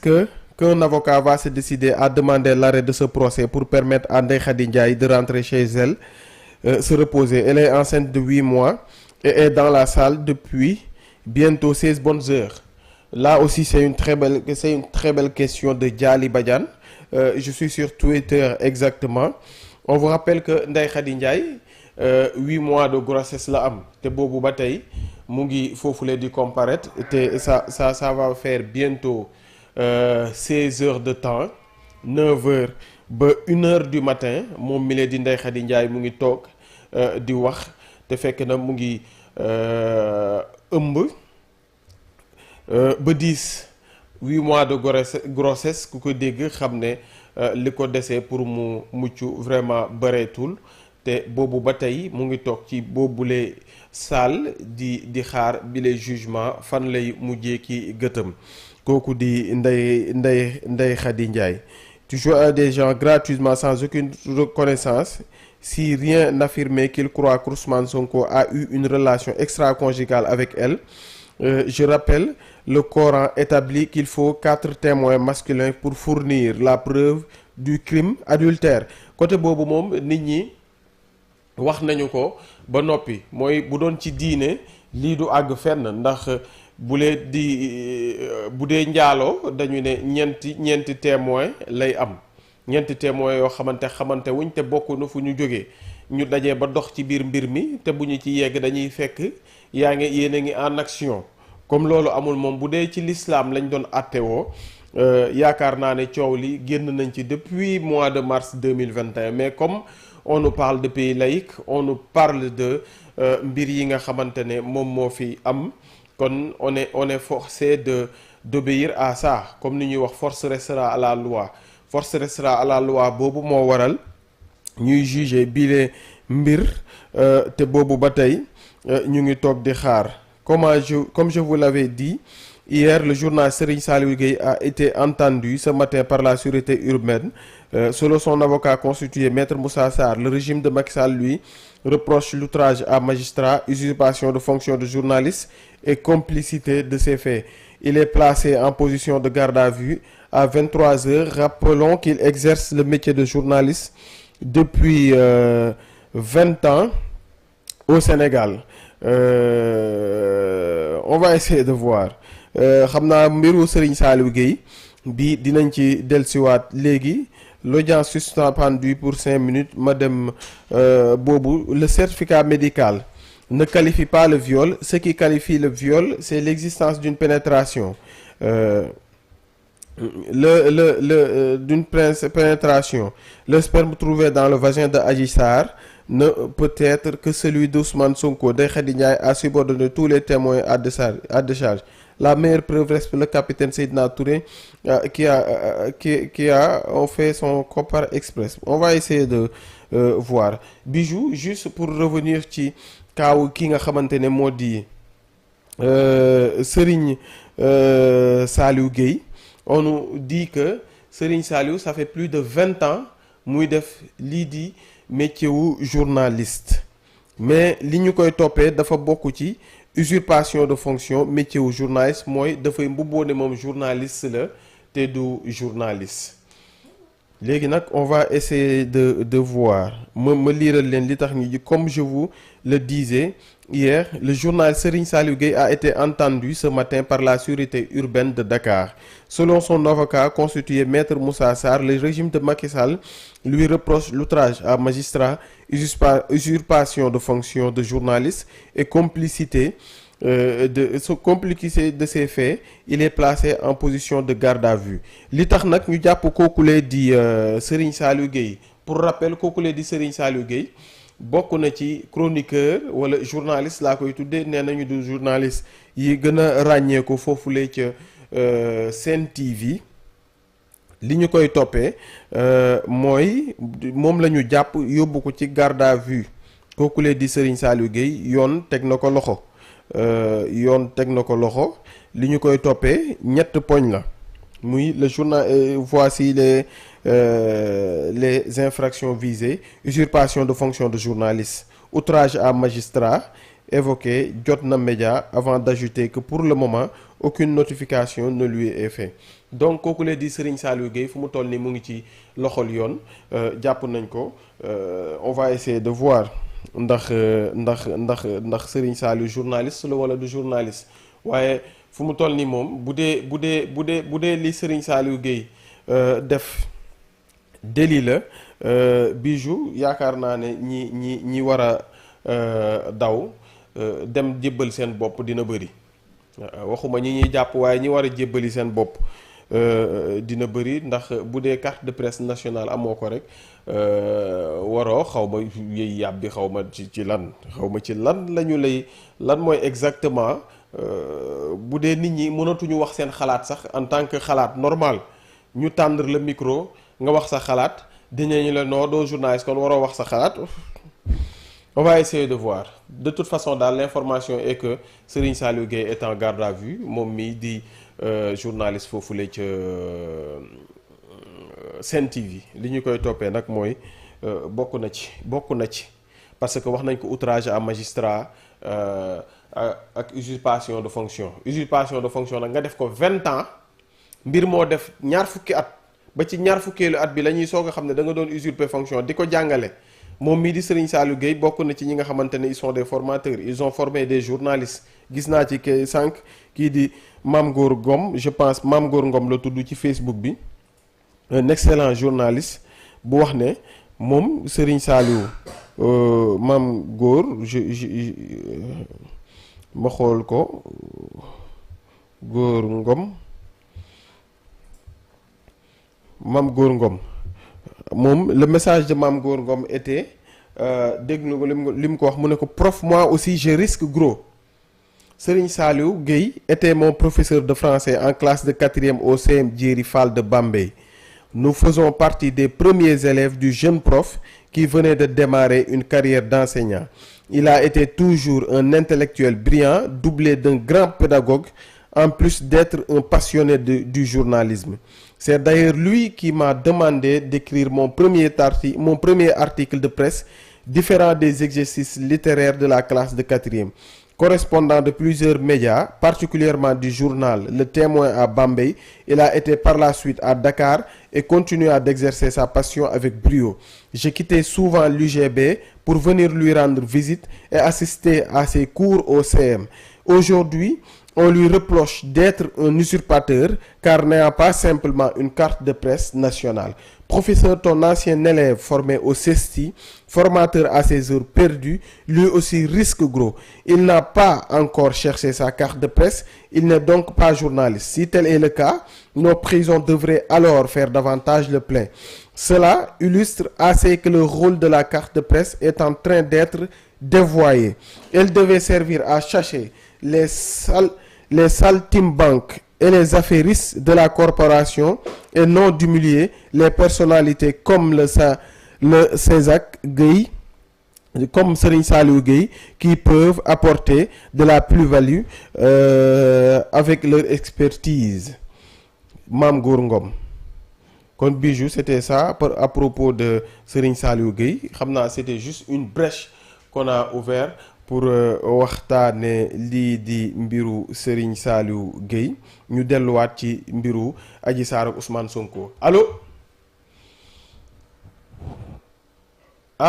que qu'un avocat va se décider à demander l'arrêt de ce procès pour permettre à Ndeye Khady Ndiaye de rentrer chez elle, se reposer? Elle est enceinte de 8 mois et est dans la salle depuis bientôt 16 bonnes heures. Là aussi, c'est une très belle question de Diali Badiane. Je suis sur Twitter exactement. On vous rappelle que Ndeye Khady Ndiaye 8 mois de grossesse la am te boobu ba tey mu ngi foofule di comparaître te ça va faire bientôt 16 heures de temps, 9 heures ba 1 heure du matin moom mi lee di Ndeye Khady Ndiaye mu ngi toog di wax te fekk na mu ngi ëmb ba 8 mois de grossesse ku ko dégg xam ne li ko desee pour mu mucc vraiment bëreetul te boobu ba tey mu ngi toog ci boobule salle di xaar bile jugement fan lay mujjee ki gëtëm kooku di Ndeye Khady Ndiaye. Tu joues à des gens gratuitement sans aucune reconnaissance si rien n'affirmait qu'il croit qu'Ousmane Sonko a eu une relation extra-conjugale avec elle. Je rappelle, le Coran établit qu'il faut 4 témoins masculins pour fournir la preuve du crime adultère. Côté boobu moom nit ñi wax nañu ko ba noppi mooy bu doon ci diine lii du àgg fenn ndax bu dee njaaloo dañu ne ñeenti témoin lay am ñeenti témoin yoo xamante wuñ te bokk na fu ñu jógee ñu dajee ba dox ci biir mbir mi te bu ñu ci yegg dañuy fekk yéen a ngi en action. Comme loolu amul moom bu dee ci l'islam lañ doon attewoo yaakaar naa ne coow li génn nañ ci depuis mois de mars 2021 mais comme on nous parle de pays laïque, on nous parle de mbir yi nga xamante ne moom moo fi am kon on est forcé d'obéir à ça comme ni ñuy wax force restera à la loi boobu moo waral ñuy juger bile mbir te boobu ba tey ñu ngi toog di xaar. Comme je vous l'avais dit, hier, le journal Serigne Saliou Gueye a été entendu ce matin par la sûreté urbaine. Selon son avocat constitué, Maître Moussa Sarr, le régime de Macky Sall, lui, reproche l'outrage à magistrat, usurpation de fonction de journaliste et complicité de ces faits. Il est placé en position de garde à vue à 23 heures. Rappelons qu'il exerce le métier de journaliste depuis 20 ans au Sénégal. On va essayer de voir xam naa mbiru Serigne Saliou Gueye bi dinañ ci dellusiwaat léegi. L'audience suspendue pour 5 minutes ma dem boobu. Le certificat médical ne qualifie pas le viol. Ce qui qualifie le viol, c'est l'existence d'une pénétration. D'une pénétration. Le sperme trouvé dans le vagin de Adji Sarr ne peut être que celui d'Ousmane Sonko. Ndeye Khady Ndiaye a subordonné tous les témoins à décharge. La meilleure preuve reste le capitaine Seydina Touré qui a fait son Copar Express. On va essayer de voir. Bijou, juste pour revenir ci kaaw ki nga xamante ne moo di Serigne Saliou Gueye. On nous dit que Serigne Saliou, ça fait plus de 20 ans muy def lii di métier wu journaliste mais li ñu koy toppee dafa bokk ci usurpation de fonction. Métier wu journaliste mooy dafay mbubboo ne moom journaliste la te du journaliste. Léegi nag on va essayer de voir ma liiral leen li tax ñu ji. Comme je vous le disais hier, le journal Serigne Saliou Gueye a été entendu ce matin par la sûreté urbaine de Dakar. Selon son avocat constitué, Maître Moussa Sarr, le régime de Macky Sall lui reproche l'outrage à magistrat, usurpation de fonction de journaliste et complicité de ces faits. Il est placé en position de garde à vue. Li tax nag ñu jàpp kookulee di Serigne Saliou Gueye. Pour rappel, kookulee di Serigne Saliou Gueye bokk na ci chroniqueur wala journaliste laa koy tuddee. Nee nañu du journaliste yi gën a ràññee ko foofulee ca Sen TV. Li ñu koy toppee mooy moom la ñu jàpp yóbbu ko ci garde à vue. kookulee di Serigne Saliou Gueye yoon teg na ko loxo. Li ñu koy toppee ñett poñ la. muy le journal voici les infractions visées: usurpation de fonction de journaliste, outrage à magistrat évoqué Jotna Média, avant d'ajouter que pour le moment aucune notification ne lui est faite. donc kooku lee di Serigne Saliou Gueye fu mu toll nii mu ngi ci loxol yoon jàpp nañ ko on va essayer de voir ndax Serigne Saliou journaliste la wala du journaliste waaye fu mu toll nii moom bu dee li Serigne Saliou Gueye def délit la Bijou yaakaar naa ne ñi war a daw dem jébbal seen bopp dina bëri waxuma ñi ñuy jàpp waaye ñi war a jébbali seen bopp dina bëri ndax bu dee carte de presse nationale amoo ko rek waroo xaw ma yëy yàbbi xaw ma ci lan lañu lay lan mooy exactement bu dee nit ñi mënatuñu wax seen xalaat sax en tant que xalaat normal ñu tendre le micro nga wax sa xalaat dinañu la noo doo journaliste kon waroo wax sa xalaat. On va essayer de voir de toute façon daal l'information est que Serigne Saliou Gueye est en garde à vue moom mii di journaliste foofule ca Sen TV li ñu koy toppee nag mooy bokk na ci parce que wax nañ ko outrage à magistrat ak usurpation de fonction nag nga def ko 20 ans mbir moo def ñaar fukki at ba ci ñaar fukkeelu at bi la ñuy soog a xam ne da nga doon usurper fonction di ko jàngale. moom mii di Serigne Saliou Gueye bokk na ci ñi nga xamante ne ils sont des formateurs ils ont formé des journalistes gis naa ci kay sànq kii di Mame Gor Ngom je pense Mame Gor Ngom la tudd ci Facebook bi un excellent journaliste bu wax ne moom Serigne Saliou Mame Gor ma xool ko Gor Ngom Mame Gor Ngom moom le message de Mame Gor Ngom était dégg na ko li mu ko wax mu ne ko prof moi aussi je risque gros. Serigne Saliou Gueye était mon professeur de français en classe de 4e au CM Djeri Fall de Bambey. Nous faisons partie des premiers élèves du jeune prof qui venait de démarrer une carrière d'enseignant. Il a été toujours un intellectuel brillant, doublé d'un grand pédagogue, en plus d'être un passionné du journalisme. C'est d'ailleurs lui qui m'a demandé d'écrire mon premier article de presse, différent des exercices littéraires de la classe de 4e. Correspondant de plusieurs médias, particulièrement du journal Le Témoin à Bambey, il a été par la suite à Dakar et continua d'exercer sa passion avec brio. Je quittais souvent l'UGB pour venir lui rendre visite et assister à ses cours au CM. Aujourd'hui, on lui reproche d'être un usurpateur car n'ayant pas simplement une carte de presse nationale. Professeur, ton ancien élève formé au CESTI, formateur à ses heures perdues, lui aussi risque gros. Il n'a pas encore cherché sa carte de presse, il n'est donc pas journaliste. Si tel est le cas, nos prisons devraient alors faire davantage le plein. Cela illustre assez que le rôle de la carte de presse est en train d'être dévoyé. Elle devait servir à chercher les saltimbanques et les affairistes de la corporation et non d'humilier les personnalités comme le Césac Gueye, comme Serigne Saliou Gueye, qui peuvent apporter de la plus-value avec leur expertise. Mame Gor Ngom. Kon Bijou, c'était ça à propos de Serigne Saliou Gueye. Xam naa c'était juste une brèche qu'on a ouvert pour waxtaane lii di mbiru Serigne Saliou Gueye ñu delluwaat ci mbiru Adji Sarr ak Ousmane Sonko allo.